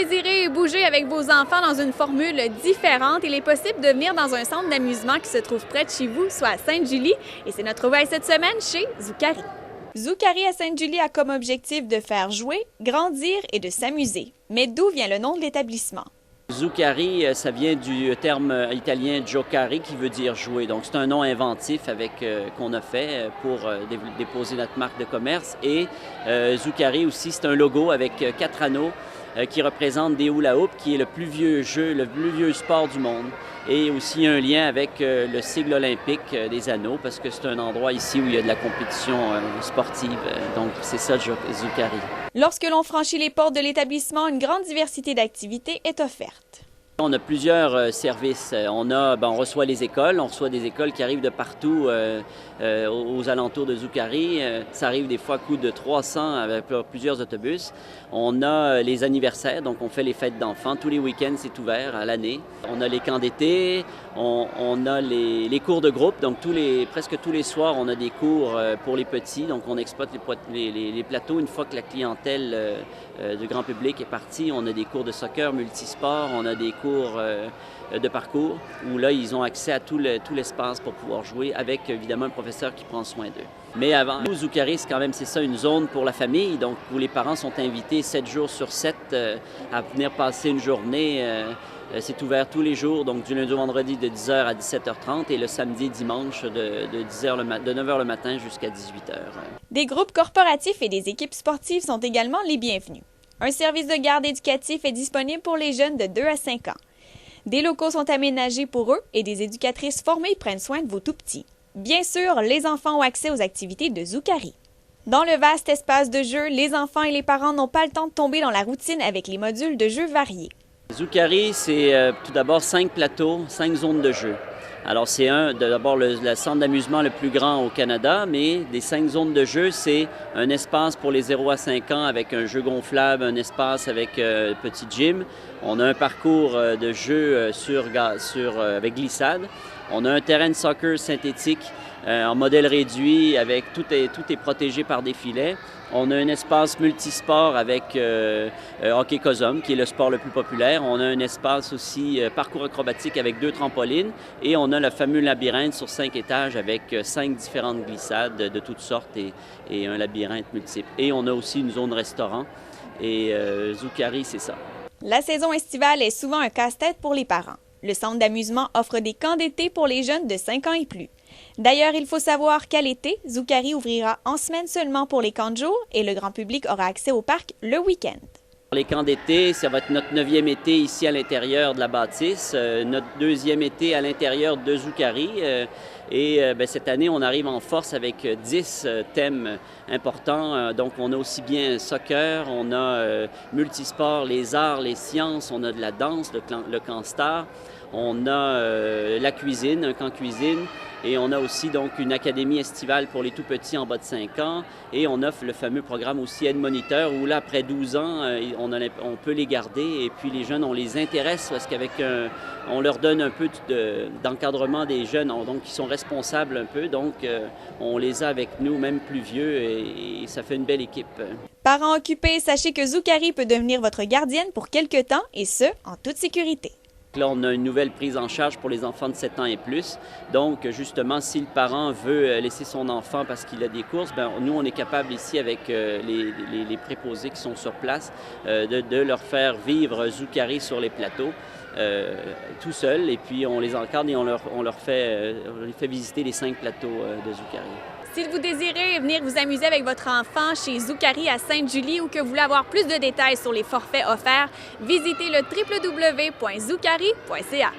désirez bouger avec vos enfants dans une formule différente, il est possible de venir dans un centre d'amusement qui se trouve près de chez vous, soit à Sainte-Julie, et c'est notre trouvaille cette semaine chez Zoukari. Zoukari à Sainte-Julie a comme objectif de faire jouer, grandir et de s'amuser. Mais d'où vient le nom de l'établissement? Zoukari, ça vient du terme italien giocare qui veut dire jouer. Donc, c'est un nom inventif qu'on a fait pour déposer notre marque de commerce. Et Zoukari aussi, c'est un logo avec 4 anneaux qui représente des hula hoop, qui est le plus vieux jeu, le plus vieux sport du monde. Et aussi un lien avec le sigle olympique des anneaux, parce que c'est un endroit ici où il y a de la compétition sportive. Donc, c'est ça, Zoukari. Lorsque l'on franchit les portes de l'établissement, une grande diversité d'activités est offerte. On a plusieurs services. On reçoit les écoles, on reçoit des écoles qui arrivent de partout aux alentours de Zoukari. Ça arrive des fois à coût de 300 avec plusieurs autobus. On a les anniversaires, donc on fait les fêtes d'enfants. Tous les week-ends, c'est ouvert à l'année. On a les camps d'été, on a les cours de groupe. Donc presque tous les soirs, on a des cours pour les petits. Donc on exploite les plateaux une fois que la clientèle du grand public est partie. On a des cours de soccer, multisport, on a des cours de parcours où là, ils ont accès à tout l'espace pour pouvoir jouer avec, évidemment, un professeur qui prend soin d'eux. Mais avant, nous, Zoukari, c'est ça, une zone pour la famille, donc où les parents sont invités 7 jours sur 7 à venir passer une journée. C'est ouvert tous les jours, donc du lundi au vendredi de 10h à 17h30 et le samedi et dimanche de 9h le matin jusqu'à 18h. Des groupes corporatifs et des équipes sportives sont également les bienvenus. Un service de garde éducatif est disponible pour les jeunes de 2 à 5 ans. Des locaux sont aménagés pour eux et des éducatrices formées prennent soin de vos tout-petits. Bien sûr, les enfants ont accès aux activités de Zoukari. Dans le vaste espace de jeu, les enfants et les parents n'ont pas le temps de tomber dans la routine avec les modules de jeux variés. Zoukari, c'est tout d'abord 5 plateaux, 5 zones de jeu. Alors, c'est d'abord le centre d'amusement le plus grand au Canada, mais des 5 zones de jeu, c'est un espace pour les 0 à 5 ans avec un jeu gonflable, un espace avec petit gym. On a un parcours de jeu avec glissade. On a un terrain de soccer synthétique en modèle réduit, avec tout est protégé par des filets. On a un espace multisport avec hockey cosum, qui est le sport le plus populaire. On a un espace aussi parcours acrobatique avec 2 trampolines. Et on a le fameux labyrinthe sur 5 étages avec 5 différentes glissades de toutes sortes et un labyrinthe multiple. Et on a aussi une zone restaurant. Et Zoukari, c'est ça. La saison estivale est souvent un casse-tête pour les parents. Le centre d'amusement offre des camps d'été pour les jeunes de 5 ans et plus. D'ailleurs, il faut savoir qu'à l'été, Zoukari ouvrira en semaine seulement pour les camps de jour et le grand public aura accès au parc le week-end. Les camps d'été, ça va être notre 9e été ici à l'intérieur de la bâtisse, notre 2e été à l'intérieur de Zoukari. Cette année, on arrive en force avec 10 thèmes importants. Donc, on a aussi bien soccer, on a multisport, les arts, les sciences, on a de la danse, le camp star, on a la cuisine, un camp cuisine. Et on a aussi donc une académie estivale pour les tout-petits en bas de 5 ans. Et on offre le fameux programme aussi Aide Moniteur où là, après 12 ans, on peut les garder. Et puis les jeunes, on les intéresse parce on leur donne un peu d'encadrement des jeunes, donc ils sont responsables un peu. Donc on les a avec nous, même plus vieux, et ça fait une belle équipe. Parents occupés, sachez que Zoukari peut devenir votre gardienne pour quelque temps et ce, en toute sécurité. Là, on a une nouvelle prise en charge pour les enfants de 7 ans et plus. Donc, justement, si le parent veut laisser son enfant parce qu'il a des courses, nous, on est capable ici, avec les préposés qui sont sur place, de leur faire vivre Zoukari sur les plateaux tout seul. Et puis, on les encadre et on leur fait visiter les 5 plateaux de Zoukari. Si vous désirez venir vous amuser avec votre enfant chez Zoukari à Sainte-Julie ou que vous voulez avoir plus de détails sur les forfaits offerts, visitez le www.zoukari.ca.